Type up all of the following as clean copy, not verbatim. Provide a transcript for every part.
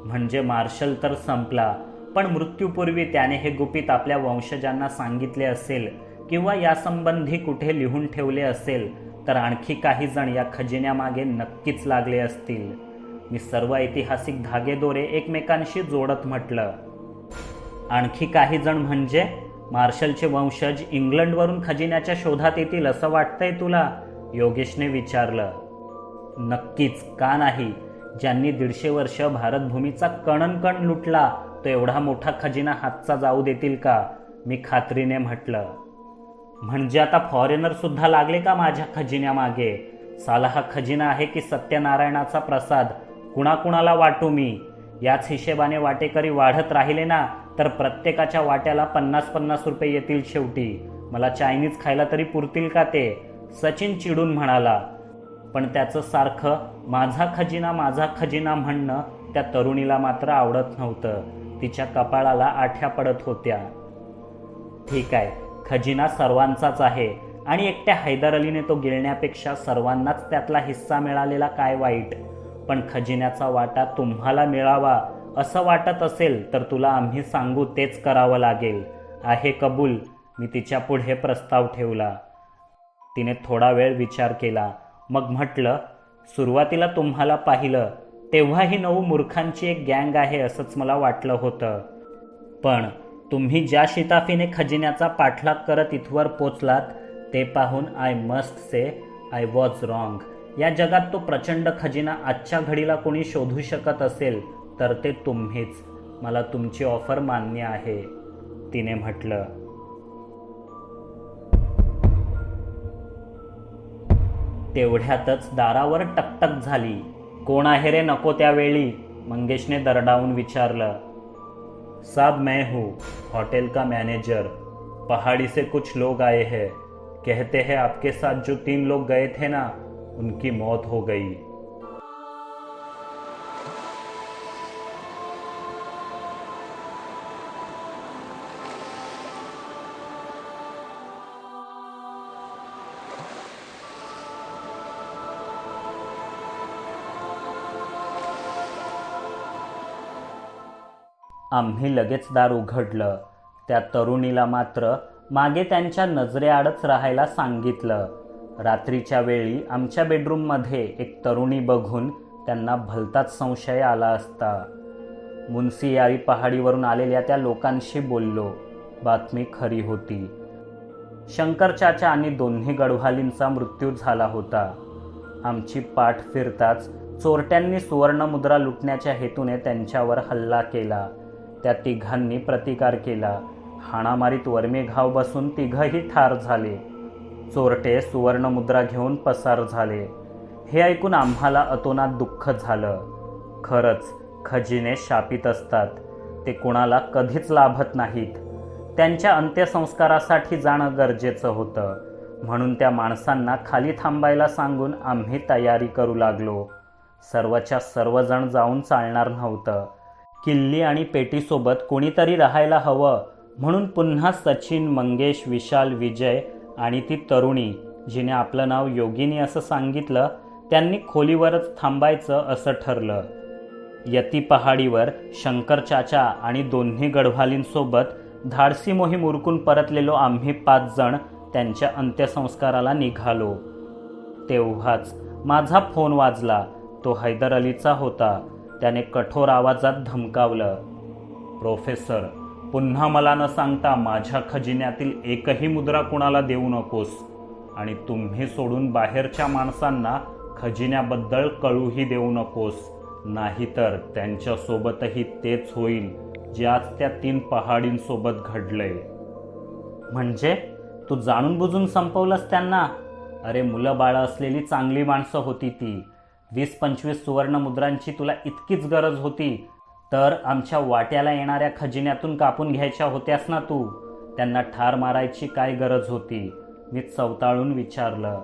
म्हणजे मार्शल तर संपला, पण मृत्यूपूर्वी त्याने हे गुपित आपल्या वंशजांना सांगितले असेल किंवा यासंबंधी कुठे लिहून ठेवले असेल तर आणखी काही जण या खजिन्यामागे नक्कीच लागले असतील. मी सर्व ऐतिहासिक धागेदोरे एकमेकांशी जोडत म्हटलं. आणखी काही जण म्हणजे? मार्शलचे वंशज इंग्लंडवरून खजिन्याच्या शोधात येतील असं वाटतंय तुला? योगेशने विचारलं. नक्कीच, का नाही? ज्यांनी 150 वर्ष भारतभूमीचा कणनकण लुटला तो एवढा मोठा खजिना हातचा जाऊ देतील का? मी खात्रीने म्हटलं. म्हणजे आता फॉरेनर सुद्धा लागले का माझ्या खजिन्यामागे? साला हा खजिना आहे की सत्यनारायणाचा प्रसाद? कुणाकुणाला वाटू मी? याच हिशेबाने वाटेकरी वाढत राहिले ना तर प्रत्येकाच्या वाट्याला 50-50 रुपये येतील शेवटी. मला चायनीज खायला तरी पुरतील का ते? सचिन चिडून म्हणाला. पण त्याचं सारखं माझा खजिना म्हणणं त्या तरुणीला मात्र आवडत नव्हतं. तिच्या कपाळाला आठ्या पडत होत्या. ठीक आहे, खजिना सर्वांचाच आहे आणि एकट्या हैदर अलीने तो गिळण्यापेक्षा सर्वांनाच त्यातला हिस्सा मिळालेला काय वाईट? पण खजिन्याचा वाटा तुम्हाला मिळावा असं वाटत असेल तर तुला आम्ही सांगू तेच करावं लागेल. आहे कबूल? मी तिच्या पुढे प्रस्ताव ठेवला. तिने थोडा वेळ विचार केला. मग म्हटलं, सुरुवातीला तुम्हाला पाहिलं तेव्हा ही 9 मूर्खांची एक गँग आहे असंच मला वाटलं होतं. पण तुम्ही ज्या शिताफीने खजिन्याचा पाठलाग करत इथवर पोचलात ते पाहून I must say I was wrong. या जगात तो प्रचंड खजिना आजच्या घडीला कोणी शोधू शकत असेल तर ते तुम्हीच. मला तुमची ऑफर मान्य आहे, तिने म्हटलं. तेवढ्यातच दारावर टकटक झाली. कोण आहे रे नको त्यावेळी? मंगेशने दरडावून विचारलं. साहब मैं हूँ, होटल का मैनेजर. पहाड़ी से कुछ लोग आए हैं. कहते हैं आपके साथ जो 3 लोग गए थे ना उनकी मौत हो गई. आम्ही लगेच दार उघडलं. त्या तरुणीला मात्र मागे त्यांच्या नजरेआडच राहायला सांगितलं. रात्रीच्या वेळी आमच्या बेडरूममध्ये एक तरुणी बघून त्यांना भलताच संशय आला असता. मुन्सियारी पहाडीवरून आलेल्या त्या लोकांशी बोललो. बातमी खरी होती. शंकर चाचा आणि दोन्ही गढवालींचा मृत्यू झाला होता. आमची पाठ फिरताच चोरट्यांनी सुवर्णमुद्रा लुटण्याच्या हेतूने त्यांच्यावर हल्ला केला. त्या तिघांनी प्रतिकार केला. हाणामारीत वर्मीघाव बसून तिघही ठार झाले. चोरटे सुवर्णमुद्रा घेऊन पसार झाले. हे ऐकून आम्हाला अतोनात दुःख झालं. खरंच खजिने शापित असतात. ते कुणाला कधीच लाभत नाहीत. त्यांच्या अंत्यसंस्कारासाठी जाणं गरजेचं होतं. म्हणून त्या माणसांना खाली थांबायला सांगून आम्ही तयारी करू लागलो. सर्वच्या सर्वजण जाऊन चालणार नव्हतं. किल्ली आणि पेटीसोबत कोणीतरी राहायला हवं. म्हणून पुन्हा सचिन, मंगेश, विशाल, विजय आणि ती तरुणी जिने आपलं नाव योगिनी असं सांगितलं त्यांनी खोलीवरच थांबायचं असं ठरलं. यती पहाडीवर शंकर चाचा आणि दोन्ही गढवालींसोबत धाडसी मोहीम उरकून परतलेलो आम्ही 5 जण त्यांच्या अंत्यसंस्काराला निघालो. तेव्हाच माझा फोन वाजला. तो हैदर अलीचा होता. त्याने कठोर आवाजात धमकावलं. प्रोफेसर, पुन्हा मला न सांगता माझ्या खजिन्यातील एकही मुद्रा कुणाला देऊ नकोस. आणि तुम्ही सोडून बाहेरच्या माणसांना खजिन्याबद्दल कळूही देऊ नकोस. नाहीतर त्यांच्यासोबतही तेच होईल जे आज त्या 3 पहाडींसोबत घडलंय. म्हणजे तू जाणून बुजून संपवलंस त्यांना? अरे मुलं बाळं असलेली चांगली माणसं होती ती. 20-25 सुवर्णमुद्रांची तुला इतकीच गरज होती तर आमच्या वाट्याला येणाऱ्या खजिन्यातून कापून घ्यायच्या होत्यास ना तू. त्यांना ठार मारायची काय गरज होती? मी चवताळून विचारलं.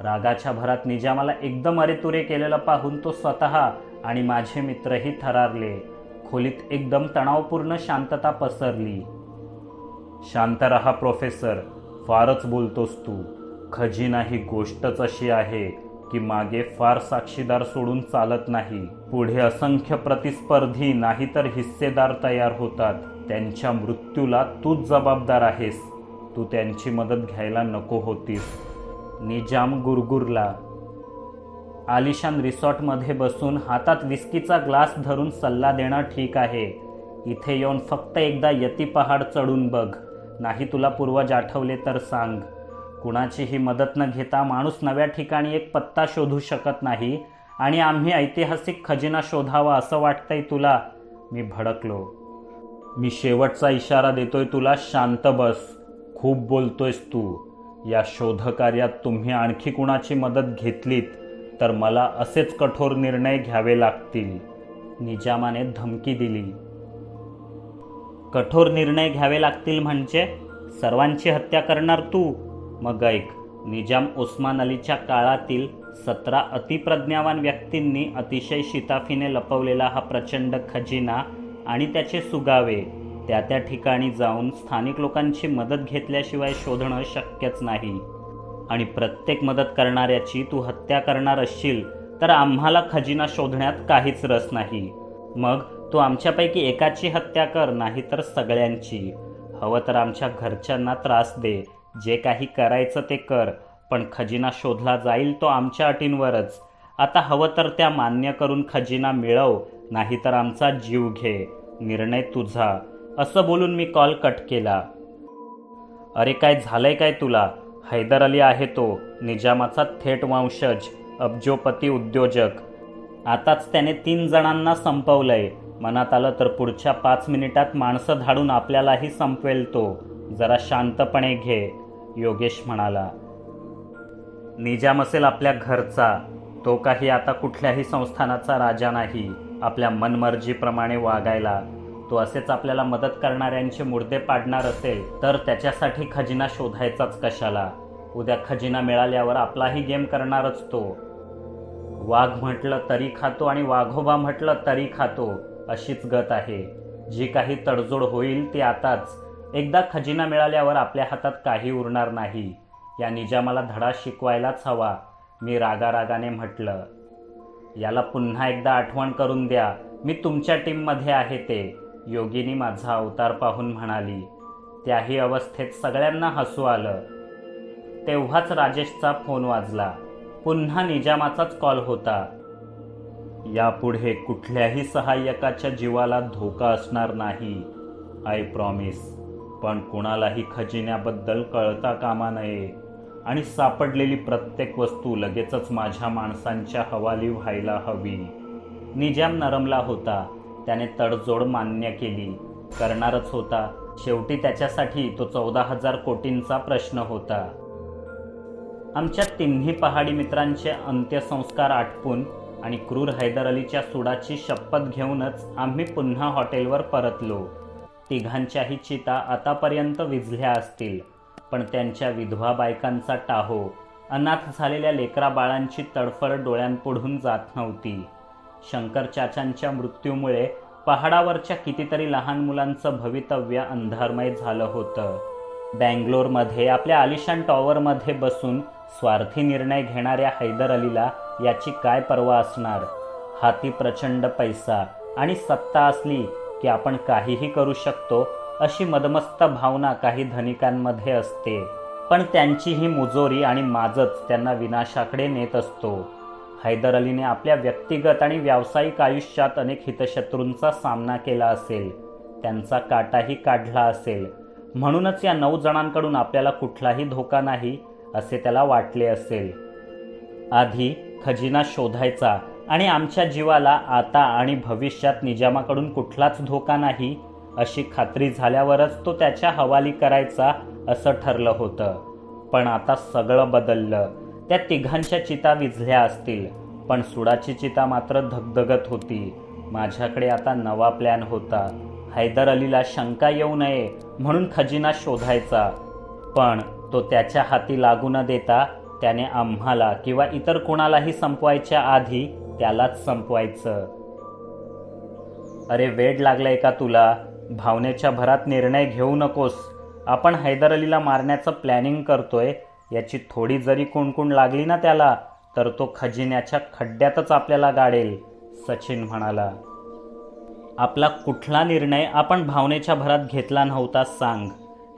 रागाच्या भरात निजामाला एकदम अरेतुरे केलेलं पाहून तो स्वतः आणि माझे मित्रही थरारले. खोलीत एकदम तणावपूर्ण शांतता पसरली. शांत रहा प्रोफेसर, फारच बोलतोस तू. खजिना ही गोष्टच अशी आहे की मागे फार साक्षीदार सोडून चालत नाही. पुढे असंख्य प्रतिस्पर्धी नाहीतर हिस्सेदार तयार होतात. त्यांच्या मृत्यूला तूच जबाबदार आहेस. तू त्यांची मदत घ्यायला नको होतीस. निजाम गुरगुरला. आलिशान रिसॉर्टमध्ये बसून हातात विस्कीचा ग्लास धरून सल्ला देणं ठीक आहे. इथे येऊन फक्त एकदा यती पहाड चढून बघ. नाही तुला पूर्वज आठवले तर सांग. कुणाचीही मदत न घेता माणूस नव्या ठिकाणी एक पत्ता शोधू शकत नाही आणि आम्ही ऐतिहासिक खजिना शोधावा असं वाटतंय तुला? मी भडकलो. मी शेवटचा इशारा देतोय तुला, शांत बस. खूप बोलतोयस तू. या शोधकार्यात तुम्ही आणखी कुणाची मदत घेतलीत तर मला असेच कठोर निर्णय घ्यावे लागतील. निजामाने धमकी दिली. कठोर निर्णय घ्यावे लागतील म्हणजे सर्वांची हत्या करणार तू? मग ऐक, निजाम ओस्मान अलीच्या काळातील 17 अतिप्रज्ञावान व्यक्तींनी अतिशय शिताफीने लपवलेला हा प्रचंड खजिना आणि त्याचे सुगावे त्या त्या ठिकाणी जाऊन स्थानिक लोकांची मदत घेतल्याशिवाय शोधणं शक्यच नाही. आणि प्रत्येक मदत करणाऱ्याची तू हत्या करणार असशील तर आम्हाला खजिना शोधण्यात काहीच रस नाही. मग तू आमच्यापैकी एकाची हत्या कर, नाही तर सगळ्यांची. हवं तर आमच्या घरच्यांना त्रास दे. जे काही करायचं ते कर, पण खजिना शोधला जाईल तो आमच्या अटींवरच. आता हवं तर त्या मान्य करून खजिना मिळव, नाहीतर आमचा जीव घे. निर्णय तुझा. असं बोलून मी कॉल कट केला. अरे काय झालंय काय तुला? हैदर अली आहे तो, निजामाचा थेट वंशज, अब्जोपती उद्योजक. आताच त्याने 3 जणांना संपवलंय. मनात आलं तर पुढच्या 5 मिनिटात माणसं धाडून आपल्यालाही संपवेल तो. जरा शांतपणे घे, योगेश म्हणाला. निजाम असेल आपल्या घरचा. तो काही आता कुठल्याही संस्थानाचा राजा नाही, आपल्या मनमर्जीप्रमाणे वागायला. तो असेच आपल्याला मदत करणाऱ्यांचे मुर्दे पाडणार असेल तर त्याच्यासाठी खजिना शोधायचाच कशाला? उद्या खजिना मिळाल्यावर आपलाही गेम करणारच तो. वाघ म्हटलं तरी खातो आणि वाघोबा म्हटलं तरी खातो, अशीच गत आहे. जी काही तडजोड होईल ती आताच. एकदा खजिना मिळाल्यावर आपल्या हातात काही उरणार नाही. या निजामाला धडा शिकवायलाच हवा. मी रागारागाने म्हटलं. याला पुन्हा एकदा आठवण करून द्या, मी तुमच्या टीममध्ये आहे ते. योगिनी माझा अवतार पाहून म्हणाली. त्याही अवस्थेत सगळ्यांना हसू आलं. तेव्हाच राजेशचा फोन वाजला. पुन्हा निजामाचाच कॉल होता. यापुढे कुठल्याही सहाय्यकाच्या जीवाला धोका असणार नाही, आय प्रॉमिस. पण कुणालाही खजिन्याबद्दल कळता कामा नये आणि सापडलेली प्रत्येक वस्तू लगेचच माझ्या माणसांच्या हवाली व्हायला हवी. निजाम नरमला होता. त्याने तडजोड मान्य केली. करणारच होता. शेवटी त्याच्यासाठी तो 14,000 कोटींचा प्रश्न होता. आमच्या तिन्ही पहाडी मित्रांचे अंत्यसंस्कार आटपून आणि क्रूर हैदर अलीच्या सुडाची शपथ घेऊनच आम्ही पुन्हा हॉटेलवर परतलो. तिघांच्याही चिता आतापर्यंत विझल्या असतील, पण त्यांच्या विधवा बायकांचा टाहो, अनाथ झालेल्या लेकरा बाळांची तडफड डोळ्यांपुढून जात नव्हती. शंकर चाचांच्या मृत्यूमुळे पहाडावरच्या कितीतरी लहान मुलांचं भवितव्य अंधारमय झालं होतं. बँगलोरमध्ये आपल्या आलिशान टॉवरमध्ये बसून स्वार्थी निर्णय घेणाऱ्या हैदर अलीला याची काय पर्वा असणार? हाती प्रचंड पैसा आणि सत्ता असली की आपण काहीही करू शकतो अशी मदमस्त भावना काही धनिकांमध्ये असते. पण त्यांची ही मुजोरी आणि माजच त्यांना विनाशाकडे नेत असतो. हैदर अलीने आपल्या व्यक्तिगत आणि व्यावसायिक आयुष्यात अनेक हितशत्रूंचा सामना केला असेल. त्यांचा काटाही काढला असेल. म्हणूनच या 9 जणांकडून आपल्याला कुठलाही धोका नाही असे त्याला वाटले असेल. आधी खजिना शोधायचा आणि आमच्या जीवाला आता आणि भविष्यात निजामाकडून कुठलाच धोका नाही अशी खात्री झाल्यावरच तो त्याच्या हवाली करायचा असं ठरलं होतं. पण आता सगळं बदललं. त्या तिघांच्या चिता विझल्या असतील, पण सुडाची चिता मात्र धगधगत होती. माझ्याकडे आता नवा प्लॅन होता. हैदर अलीला शंका येऊ नये म्हणून खजिना शोधायचा, पण तो त्याच्या हाती लागू न देता त्याने आम्हाला किंवा इतर कोणालाही संपवायच्या आधी त्यालाच संपवायचं. अरे वेड लागलंय का तुला? भावनेच्या भरात निर्णय घेऊ नकोस. आपण हैदर अलीला मारण्याचं प्लॅनिंग करतोय याची थोडी जरी कुणकुण लागली ना त्याला तर तो खजिन्याच्या खड्ड्यातच आपल्याला गाडेल, सचिन म्हणाला. आपला कुठला निर्णय आपण भावनेच्या भरात घेतला नव्हता सांग.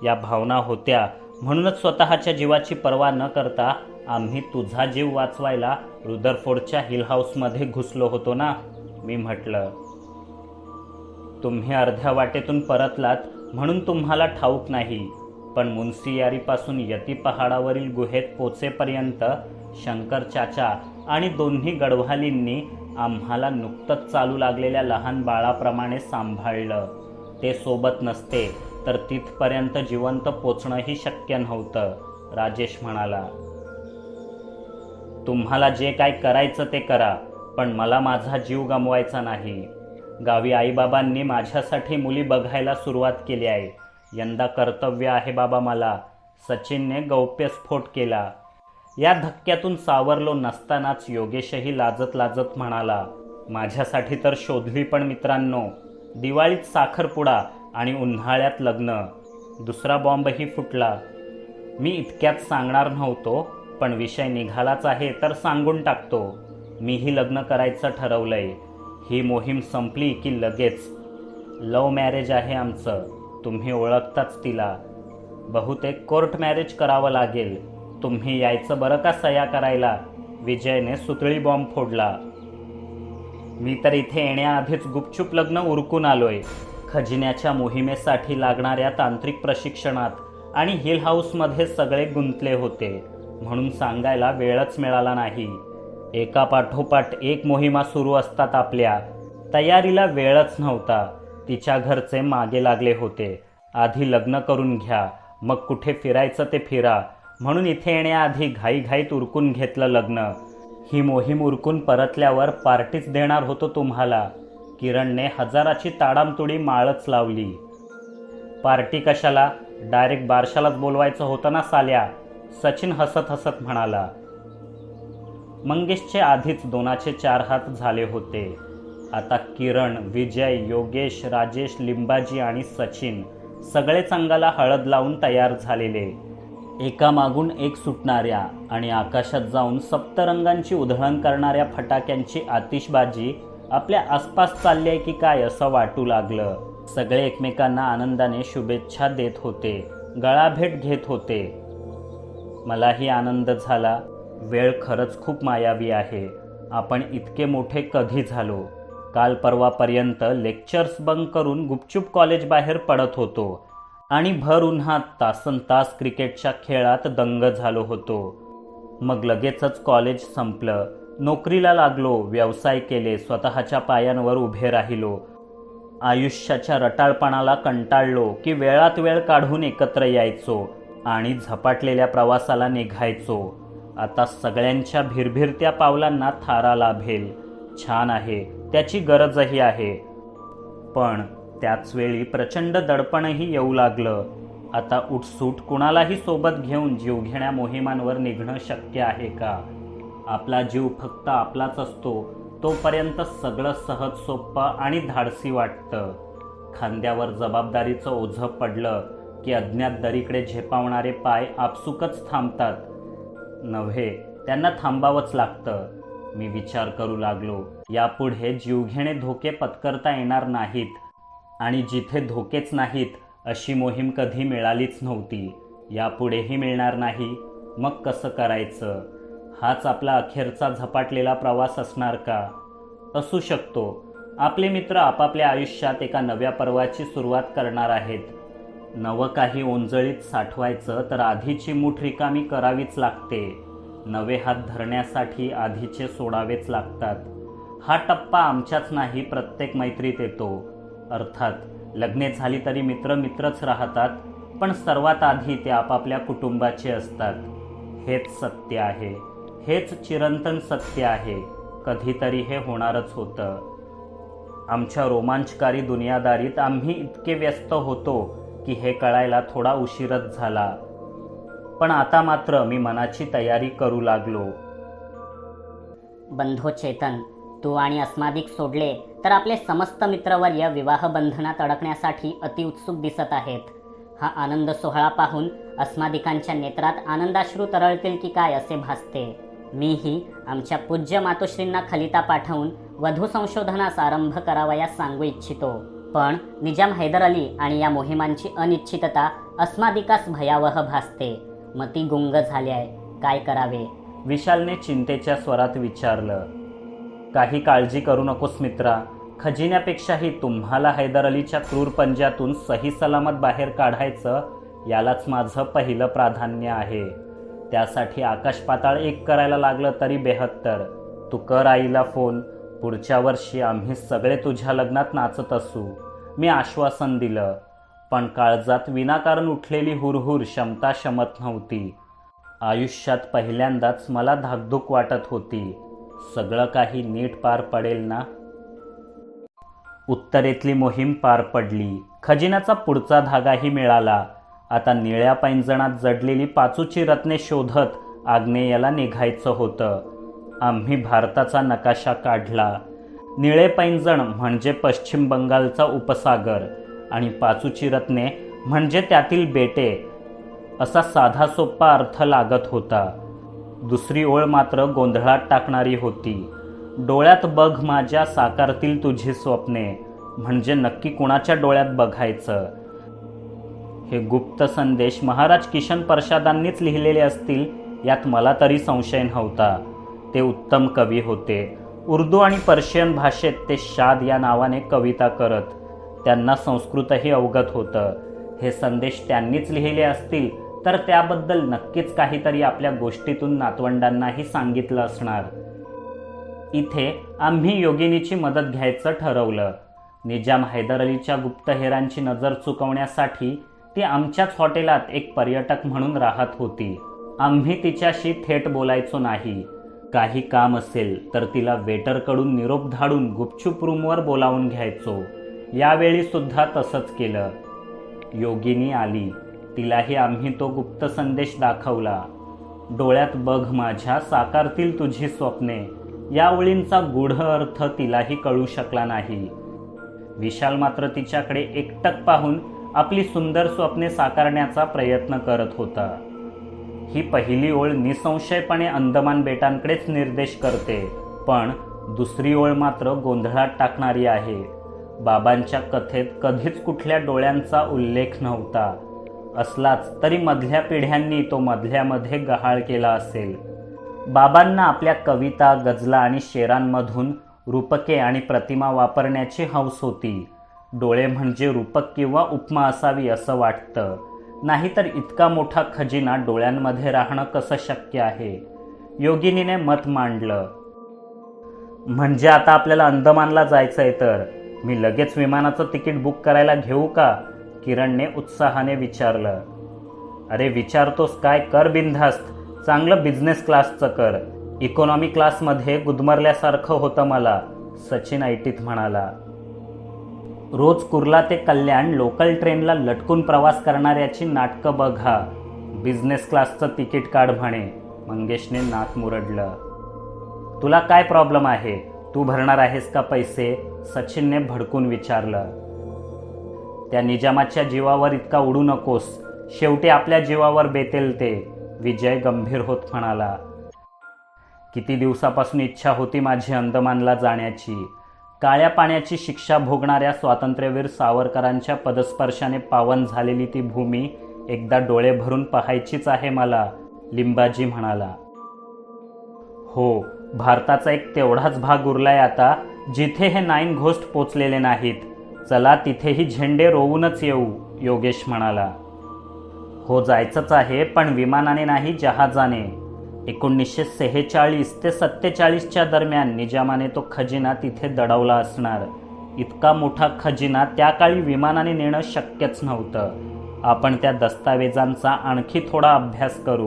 या भावना होत्या म्हणूनच स्वतःच्या जीवाची पर्वा न करता आम्ही तुझा जीव वाचवायला रुदरफोर्डच्या हिल हाऊसमध्ये घुसलो होतो ना, मी म्हटलं. तुम्ही अर्ध्या वाटेतून परतलात म्हणून तुम्हाला ठाऊक नाही, पण मुन्सियारीपासून यती पहाडावरील गुहेत पोचेपर्यंत शंकर चाचा आणि दोन्ही गडवालींनी आम्हाला नुकतंच चालू लागलेल्या लहान बाळाप्रमाणे सांभाळलं. ते सोबत नसते तर तिथपर्यंत जिवंत पोचणंही शक्य नव्हतं, राजेश म्हणाला. तुम्हाला जे काय करायचं ते करा, पण मला माझा जीव गमवायचा नाही. गावी आईबाबांनी माझ्यासाठी मुली बघायला सुरुवात केली आहे. यंदा कर्तव्य आहे बाबा मला, सचिनने गौप्यस्फोट केला. या धक्क्यातून सावरलो नसतानाच योगेशही लाजत लाजत म्हणाला, माझ्यासाठी तर शोधली पण मित्रांनो. दिवाळीत साखरपुडा आणि उन्हाळ्यात लग्न. दुसरा बॉम्बही फुटला. मी इतक्यात सांगणार नव्हतो, पण विषय निघालाच आहे तर सांगून टाकतो. मीही लग्न करायचं ठरवलंय. ही मोहीम संपली की लगेच. लव्ह मॅरेज आहे आमचं, तुम्ही ओळखताच तिला. बहुतेक कोर्ट मॅरेज करावं लागेल. तुम्ही यायचं बरं का सह्या करायला. विजयने सुतळी बॉम्ब फोडला. मी तर इथे येण्याआधीच गुपचूप लग्न उरकून आलोय. खजिन्याच्या मोहिमेसाठी लागणाऱ्या तांत्रिक प्रशिक्षणात आणि हिल हाऊसमध्ये सगळे गुंतले होते, म्हणून सांगायला वेळच मिळाला नाही. एका पाठोपाठ एक मोहिमा सुरू असतात आपल्या. तयारीला वेळच नव्हता. तिच्या घरचे मागे लागले होते. आधी लग्न करून घ्या, मग कुठे फिरायचं ते फिरा, म्हणून इथे येण्याआधी घाईघाईत उरकून घेतलं लग्न. ही मोहीम उरकून परतल्यावर पार्टीच देणार होतो तुम्हाला. किरणने हजाराची ताडामतुडी माळच लावली. पार्टी कशाला, डायरेक्ट बारशालाच बोलवायचं होतं ना साल्या, सचिन हसत हसत म्हणाला. मंगेशचे आधीच 2चे 4 हात झाले होते. आता किरण, विजय, योगेश, राजेश, लिंबाजी आणि सचिन सगळेच अंगाला हळद लावून तयार झालेले. एकामागून एक सुटणाऱ्या आणि आकाशात जाऊन सप्तरंगांची उधळण करणाऱ्या फटाक्यांची आतिषबाजी आपल्या आसपास चालली आहे की काय असं वाटू लागलं. सगळे एकमेकांना आनंदाने शुभेच्छा देत होते, गळाभेट घेत होते. मलाही आनंद झाला. वेळ खरंच खूप मायावी आहे. आपण इतके मोठे कधी झालो. काल परवापर्यंत लेक्चर्स बंक करून गुपचूप कॉलेज बाहेर पडत होतो आणि भर उन्हात तासनतास क्रिकेटच्या खेळात दंग झालो होतो. मग लगेचच कॉलेज संपलं. नोकरीला लागलो, व्यवसाय केले, स्वतःच्या पायांवर उभे राहिलो. आयुष्याच्या रटाळपणाला कंटाळलो की वेळात वेळ काढून एकत्र यायचो आणि झपाटलेल्या प्रवासाला निघायचो. आता सगळ्यांच्या भिरभिरत्या पावलांना थारा लाभेल. छान आहे, त्याची गरजही आहे. पण त्याचवेळी प्रचंड दडपणही येऊ लागलं. आता उठसूट कुणालाही सोबत घेऊन जीवघेण्या मोहिमांवर निघणं शक्य आहे का? आपला जीव फक्त आपलाच असतो तोपर्यंत सगळं सहज सोपं आणि धाडसी वाटतं. खांद्यावर जबाबदारीचं ओझं पडलं की अज्ञात दरीकडे झेपावणारे पाय आपसुकच थांबतात. नव्हे, त्यांना थांबावंच लागतं. मी विचार करू लागलो, यापुढे जीवघेणे धोके पत्करता येणार नाहीत आणि जिथे धोकेच नाहीत अशी मोहीम कधी मिळालीच नव्हती. यापुढेही मिळणार नाही. मग कसं करायचं? हाच आपला अखेरचा झपाटलेला प्रवास असणार का? असू शकतो. आपले मित्र आपापल्या आयुष्यात एका नव्या पर्वाची सुरुवात करणार आहेत. नवं काही ओंजळीत साठवायचं तर आधीची मूठ रिकामी करावीच लागते. नवे हात धरण्यासाठी आधीचे सोडावेच लागतात. हा टप्पा आमच्याच नाही, प्रत्येक मैत्रीत येतो. अर्थात लग्ने झाली तरी मित्र मित्रच राहतात, पण सर्वात आधी ते आपापल्या कुटुंबाचे असतात. हेच सत्य आहे. हेच चिरंतन सत्य आहे. कधीतरी हे होणारच होतं. आमच्या रोमांचकारी दुनियादारीत आम्ही इतके व्यस्त होतो की हे कळायला थोडा उशीरच झाला. पण आता मात्र मी मनाची तयारी करू लागलो. बंधू चेतन, तू आणि अस्मादिक सोडले तर आपले समस्त मित्रवर्य विवाह बंधनात अडकण्यासाठी अतिउत्सुक दिसत आहेत. हा आनंद सोहळा पाहून अस्मादिकांच्या नेत्रात आनंदाश्रू तरळतील की काय असे भासते. मीही आमच्या पूज्य मातोश्रींना खलिता पाठवून वधू संशोधनास आरंभ करावयास सांगू इच्छितो. पण निजाम हैदर अली आणि या मोहिमांची अनिश्चितता अस्मादिकास भयावह भासते. मती गुंग झाली आहे. काय करावे? विशालने चिंतेच्या स्वरात विचारलं. काही काळजी करू नकोस मित्रा. खजिन्यापेक्षाही तुम्हाला हैदर अलीच्या क्रूर पंजातून सही सलामत बाहेर काढायचं यालाच माझं पहिलं प्राधान्य आहे. त्यासाठी आकाश पाताळ एक करायला लागलं तरी बेहत्तर. तू कर आईला फोन. पुढच्या वर्षी आम्ही सगळे तुझ्या लग्नात नाचत असू. मी आश्वासन दिलं. पण काळजात विनाकारण उठलेली हुरहुर शमता शमत नव्हती. आयुष्यात पहिल्यांदाच मला धाकधूक वाटत होती. सगळं काही नीट पार पडेल ना? उत्तरेतली मोहीम पार पडली. खजिन्याचा पुढचा धागाही मिळाला. आता निळ्या पैंजणात जडलेली पाचूची रत्ने शोधत आग्नेयाला निघायचं होतं. आम्ही भारताचा नकाशा काढला. निळे पैंजण म्हणजे पश्चिम बंगालचा उपसागर आणि पाचूची रत्ने म्हणजे त्यातील बेटे असा साधा सोपा अर्थ लागत होता. दुसरी ओळ मात्र गोंधळात टाकणारी होती. डोळ्यात बघ माझ्या साकारतील तुझी स्वप्ने म्हणजे नक्की कुणाच्या डोळ्यात बघायचं? हे गुप्त संदेश महाराज किशन प्रसादांनीच लिहिलेले असतील यात मला तरी संशय नव्हता. ते उत्तम कवी होते. उर्दू आणि पर्शियन भाषेत ते शाद या नावाने कविता करत. त्यांना संस्कृतही अवगत होतं. हे संदेश त्यांनीच लिहिले असतील तर त्याबद्दल नक्कीच काहीतरी आपल्या गोष्टीतून नातवंडांनाही सांगितलं असणार. इथे आम्ही योगिनीची मदत घ्यायचं ठरवलं. निजाम हैदर अलीच्या गुप्तहेरांची नजर चुकवण्यासाठी ती आमच्याच हॉटेलात एक पर्यटक म्हणून राहत होती. आम्ही तिच्याशी थेट बोलायचो नाही. काही काम असेल तर तिला वेटरकडून निरोप धाडून गुपचूप रूमवर बोलावून घ्यायचो. यावेळी सुद्धा तसंच केलं. योगिनी आली. तिलाही आम्ही तो गुप्त संदेश दाखवला. डोळ्यात बघ माझ्या साकारतील तुझी स्वप्ने या ओळींचा गूढ अर्थ तिलाही कळू शकला नाही. विशाल मात्र तिच्याकडे एकटक पाहून आपली सुंदर स्वप्ने साकारण्याचा प्रयत्न करत होता. ही पहिली ओळ निसंशयपणे अंदमान बेटांकडेच निर्देश करते. पण दुसरी ओळ मात्र गोंधळात टाकणारी आहे. बाबांच्या कथेत कधीच कुठल्या डोळ्यांचा उल्लेख नव्हता. असलाच तरी मधल्या पिढ्यांनी तो मधल्यामध्ये गहाळ केला असेल. बाबांना आपल्या कविता, गझला आणि शेरांमधून रूपके आणि प्रतिमा वापरण्याची हौस होती. डोळे म्हणजे रूपक किंवा उपमा असावी असं वाटतं. नाहीतर इतका मोठा खजिना डोळ्यांमध्ये राहणं कसं शक्य आहे? योगिनीने मत मांडलं. म्हणजे आता आपल्याला अंदमानला जायचंय तर मी लगेच विमानाचं तिकीट बुक करायला घेऊ का? किरणने उत्साहाने विचारलं. अरे विचारतोस काय? कर बिनधास्त. चांगलं बिझनेस क्लासचं कर. इकॉनॉमी क्लासमध्ये गुदमरल्यासारखं होतं मला, सचिन ऐटीत म्हणाला. रोज कुर्ला ते कल्याण लोकल ट्रेनला लटकून प्रवास करणाऱ्याची नाटकं बघा. बिझनेस क्लासचं तिकीट काढ म्हणे. मंगेशने नाक मुरडलं. तुला काय प्रॉब्लेम आहे? तू भरणार आहेस का पैसे? सचिनने भडकून विचारलं. त्या निजामाच्या जीवावर इतका उडू नकोस. शेवटी आपल्या जीवावर बेतेल ते, विजय गंभीर होत म्हणाला. किती दिवसापासून इच्छा होती माझी अंदमानला जाण्याची. काळ्या पाण्याची शिक्षा भोगणाऱ्या स्वातंत्र्यवीर सावरकरांच्या पदस्पर्शाने पावन झालेली ती भूमी एकदा डोळे भरून पाहायचीच आहे मला, लिंबाजी म्हणाला. हो, भारताचा एक तेवढाच भाग उरलाय आता जिथे हे 9 घोस्ट पोचलेले नाहीत. चला तिथेही झेंडे रोवूनच येऊ, योगेश म्हणाला. हो जायचंच आहे, पण विमानाने नाही जहाजाने. 1946 ते 47च्या दरम्यान निजामाने तो खजिना तिथे दडवला असणार. इतका मोठा खजिना त्या काळी विमानाने नेणं शक्यच नव्हतं. आपण त्या दस्तावेजांचा आणखी थोडा अभ्यास करू.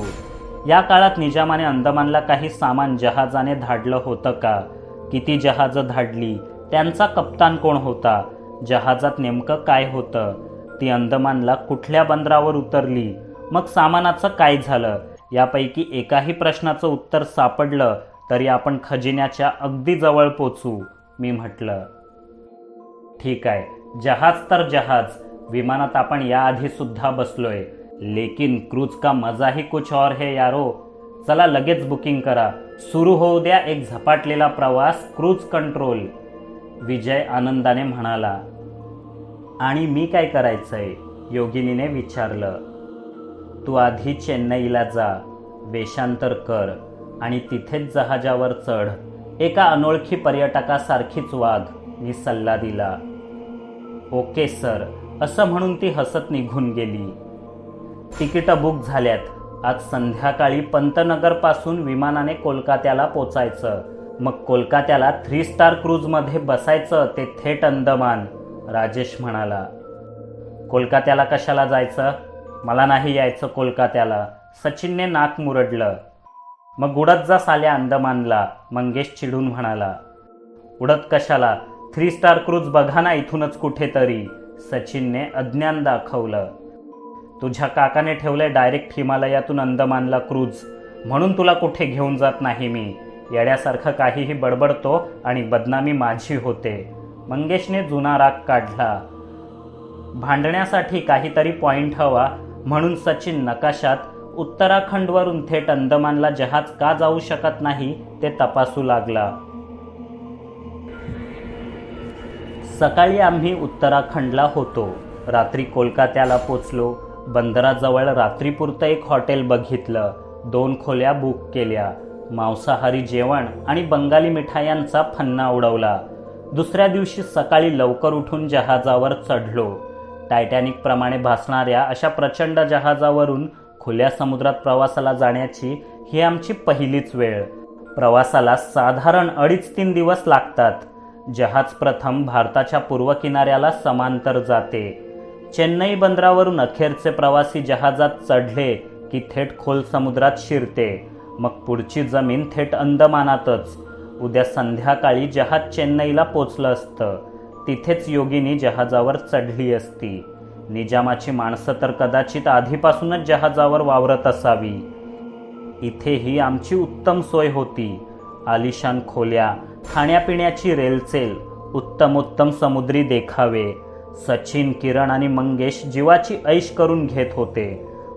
या काळात निजामाने अंदमानला काही सामान जहाजाने धाडलं होतं का? किती जहाजं धाडली? त्यांचा कप्तान कोण होता? जहाजात नेमकं काय होतं? ती अंदमानला कुठल्या बंदरावर उतरली? मग सामानाचं काय झालं? यापैकी एकाही प्रश्नाचं उत्तर सापडलं तरी आपण खजिन्याच्या अगदी जवळ पोचू, मी म्हटलं. ठीक आहे, जहाज तर जहाज. विमानात आपण याआधी सुद्धा बसलोय. लेकिन क्रूज का मजा ही कुछ और है यारो. चला लगेच बुकिंग करा. सुरू होऊ द्या एक झपाटलेला प्रवास क्रूज कंट्रोल. विजय आनंदाने म्हणाला. आणि मी काय करायचंय? योगिनीने विचारलं. तू आधी चेन्नईला जा, वेषांतर कर आणि तिथेच जहाजावर चढ. एका अनोळखी पर्यटकासारखीच वाग, मी सल्ला दिला. ओके सर, असं म्हणून ती हसत निघून गेली. तिकीटं बुक झाल्यात. आज संध्याकाळी पंतनगरपासून विमानाने कोलकात्याला पोचायचं. मग कोलकात्याला 3 स्टार क्रूजमध्ये बसायचं, ते थेट अंदमान. राजेश म्हणाला. कोलकात्याला कशाला जायचं? मला नाही यायचं कोलकात्याला. सचिनने नाक मुरडलं. मग उडत जा साल्या अंदमानला, मंगेश चिडून म्हणाला. उडत कशाला? 3 स्टार क्रूज बघा ना इथूनच कुठेतरी. सचिनने अज्ञान दाखवलं. तुझ्या काकाने ठेवलंय डायरेक्ट हिमालयातून अंदमानला क्रूज, म्हणून तुला कुठे घेऊन जात नाही मी. येड्यासारखं काहीही बडबडतो आणि बदनामी माझी होते. मंगेशने जुना राग काढला. भांडण्यासाठी काहीतरी पॉइंट हवा, म्हणून सचिन नकाशात उत्तराखंडवरून थेट अंदमानला जहाज का जाऊ शकत नाही ते तपासू लागला. सकाळी आम्ही उत्तराखंडला होतो. रात्री कोलकात्याला पोचलो. बंदराजवळ रात्रीपुरतं एक हॉटेल बघितलं. 2 खोल्या बुक केल्या. मांसाहारी जेवण आणि बंगाली मिठायांचा फन्ना उडवला. दुसऱ्या दिवशी सकाळी लवकर उठून जहाजावर चढलो. टायटॅनिकप्रमाणे भासणाऱ्या अशा प्रचंड जहाजावरून खुल्या समुद्रात प्रवासाला जाण्याची ही आमची पहिलीच वेळ. प्रवासाला साधारण 2.5-3 दिवस लागतात. जहाज प्रथम भारताच्या पूर्व किनाऱ्याला समांतर जाते. चेन्नई बंदरावरून अखेरचे प्रवासी जहाजात चढले की थेट खोल समुद्रात शिरते. मग पुढची जमीन थेट अंदमानातच. उद्या संध्याकाळी जहाज चेन्नईला पोचलं असतं. तिथेच योगिनी जहाजावर चढली असती. निजामाची माणसं तर कदाचित आधीपासूनच जहाजावर वावरत असावी. इथेही आमची उत्तम सोय होती. आलिशान खोल्या, खाण्यापिण्याची रेलचेल, उत्तमोत्तम समुद्री देखावे. सचिन, किरण आणि मंगेश जीवाची ऐश करून घेत होते.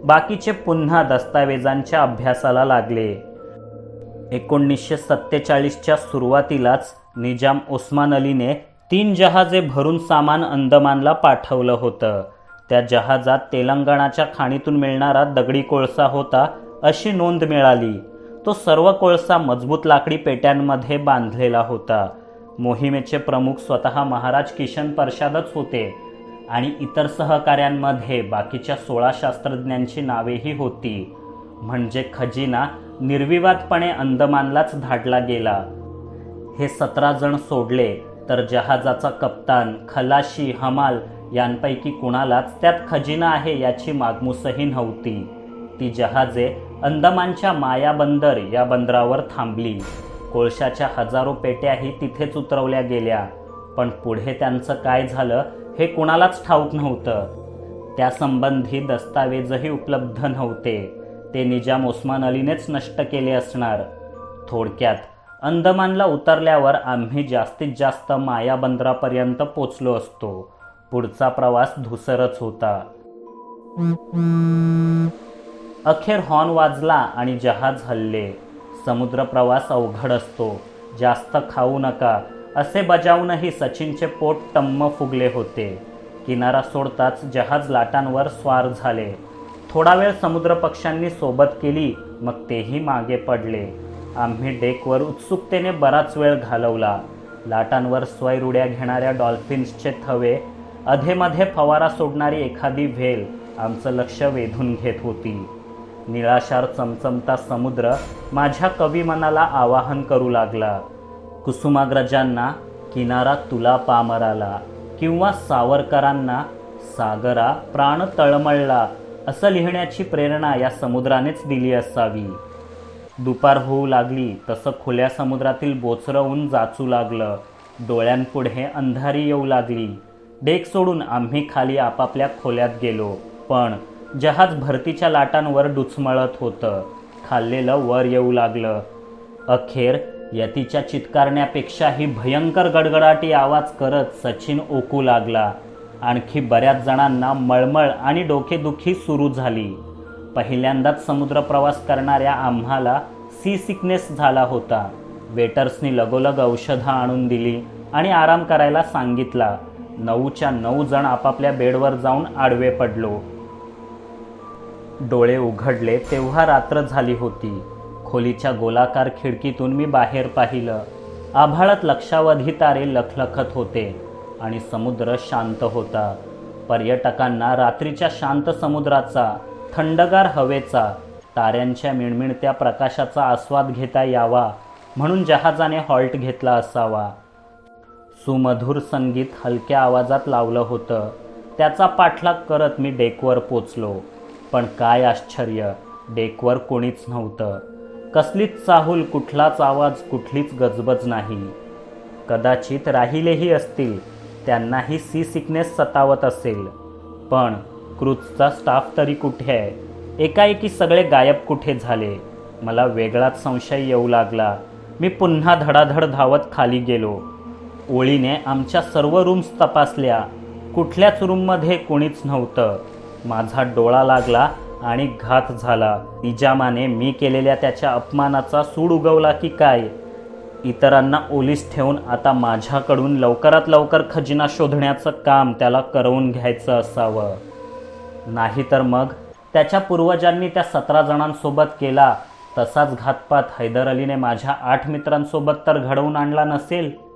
बाकीचे पुन्हा दस्तावेजांच्या अभ्यासाला लागले. 1947च्या सुरुवातीलाच निजाम ओस्मान अलीने 3 जहाजे भरून सामान अंदमानला पाठवलं होतं. त्या जहाजात तेलंगणाच्या खाणीतून मिळणारा दगडी कोळसा होता अशी नोंद मिळाली. तो सर्व कोळसा मजबूत लाकडी पेट्यांमध्ये बांधलेला होता. मोहिमेचे प्रमुख स्वतः महाराज किशन प्रसादच होते आणि इतर सहकाऱ्यांमध्ये बाकीच्या 16 शास्त्रज्ञांची नावेही होती. म्हणजे खजिना निर्विवादपणे अंदमानलाच धाडला गेला. हे 17 जण सोडले तर जहाजाचा कप्तान, खलाशी, हमाल यांपैकी कुणालाच त्यात खजिना आहे याची मागमूसही नव्हती. ती जहाजे अंदमानच्या मायाबंदर या बंदरावर थांबली. कोळशाच्या हजारो पेट्याही तिथेच उतरवल्या गेल्या. पण पुढे त्यांचं काय झालं हे कुणालाच ठाऊक नव्हतं. त्यासंबंधी दस्तावेजही उपलब्ध नव्हते. ते निजाम ओस्मान अलीनेच नष्ट केले असणार. थोडक्यात अंदमानला उतरल्यावर आम्ही जास्तीत जास्त माया बंदरापर्यंत पोचलो असतो. पुढचा प्रवास धुसरच होता. अखेर हॉर्न वाजला आणि जहाज हलले. समुद्र प्रवास अवघड असतो. जास्त खाऊ नका असे बजावूनही सचिनचे पोट टम्म फुगले होते. किनारा सोडताच जहाज लाटांवर स्वार झाले. थोडा वेळ समुद्र पक्ष्यांनी सोबत केली, मग तेही मागे पडले. आम्ही डेकवर उत्सुकतेने बराच वेळ घालवला. लाटांवर स्वैरुड्या घेणाऱ्या डॉल्फिन्सचे थवे, अधेमध्ये फवारा सोडणारी एखादी व्हेल आमचं लक्ष वेधून घेत होती. निळाशार चमचमता समुद्र माझ्या कवी मनाला आवाहन करू लागला. कुसुमाग्रजांना किनारा तुला पामराला किंवा सावरकरांना सागरा प्राण तळमळला असं लिहिण्याची प्रेरणा या समुद्रानेच दिली असावी. दुपार होऊ लागली तसं खुल्या समुद्रातील बोचरं ऊन जाचू लागलं. डोळ्यांपुढे अंधारी येऊ लागली. डेक सोडून आम्ही खाली आपापल्या खोल्यात गेलो. पण जहाज भरतीच्या लाटांवर डुचमळत होतं. खाल्लेलं वर येऊ लागलं. अखेर यतीच्या चित्कारण्यापेक्षाही भयंकर गडगडाटी आवाज करत सचिन ओकू लागला. आणखी बऱ्याच जणांना मळमळ आणि डोकेदुखी सुरू झाली. पहिल्यांदाच समुद्र प्रवास करणाऱ्या आम्हाला सी सिकनेस झाला होता. वेटर्सनी लगोलग औषधं आणून दिली आणि आराम करायला सांगितला. 9च्या 9 जण आपापल्या बेडवर जाऊन आडवे पडलो. डोळे उघडले तेव्हा रात्र झाली होती. खोलीच्या गोलाकार खिडकीतून मी बाहेर पाहिलं. आभाळात लक्षावधी तारे लखलखत होते आणि समुद्र शांत होता. पर्यटकांना रात्रीच्या शांत समुद्राचा, थंडगार हवेचा, ताऱ्यांच्या मिणमिणत्या प्रकाशाचा आस्वाद घेता यावा म्हणून जहाजाने हॉल्ट घेतला असावा. सुमधुर संगीत हलक्या आवाजात लावलं होतं. त्याचा पाठलाग करत मी डेकवर पोचलो. पण काय आश्चर्य, डेकवर कोणीच नव्हतं. कसलीच चाहूल, कुठलाच आवाज, कुठलीच गजबज नाही. कदाचित राहिलेही असतील, त्यांनाही सी सिकनेस सतावत असेल. पण क्रूजचा स्टाफ तरी कुठे आहे? एकाएकी सगळे गायब कुठे झाले? मला वेगळाच संशय येऊ लागला. मी पुन्हा धडाधड धावत खाली गेलो. ओळीने आमच्या सर्व रूम्स तपासल्या. कुठल्याच रूममध्ये कोणीच नव्हतं. माझा डोळा लागला आणि घात झाला. निजामाने मी केलेल्या त्याच्या अपमानाचा सूड उगवला की काय? इतरांना ओलीस ठेवून आता माझ्याकडून लवकरात लवकर खजिना शोधण्याचं काम त्याला करवून घ्यायचं असावं. नाहीतर मग त्याच्या पूर्वजांनी त्या 17 जणांसोबत केला तसाच घातपात हैदर अलीने माझ्या 8 मित्रांसोबत तर घडवून आणला नसेल.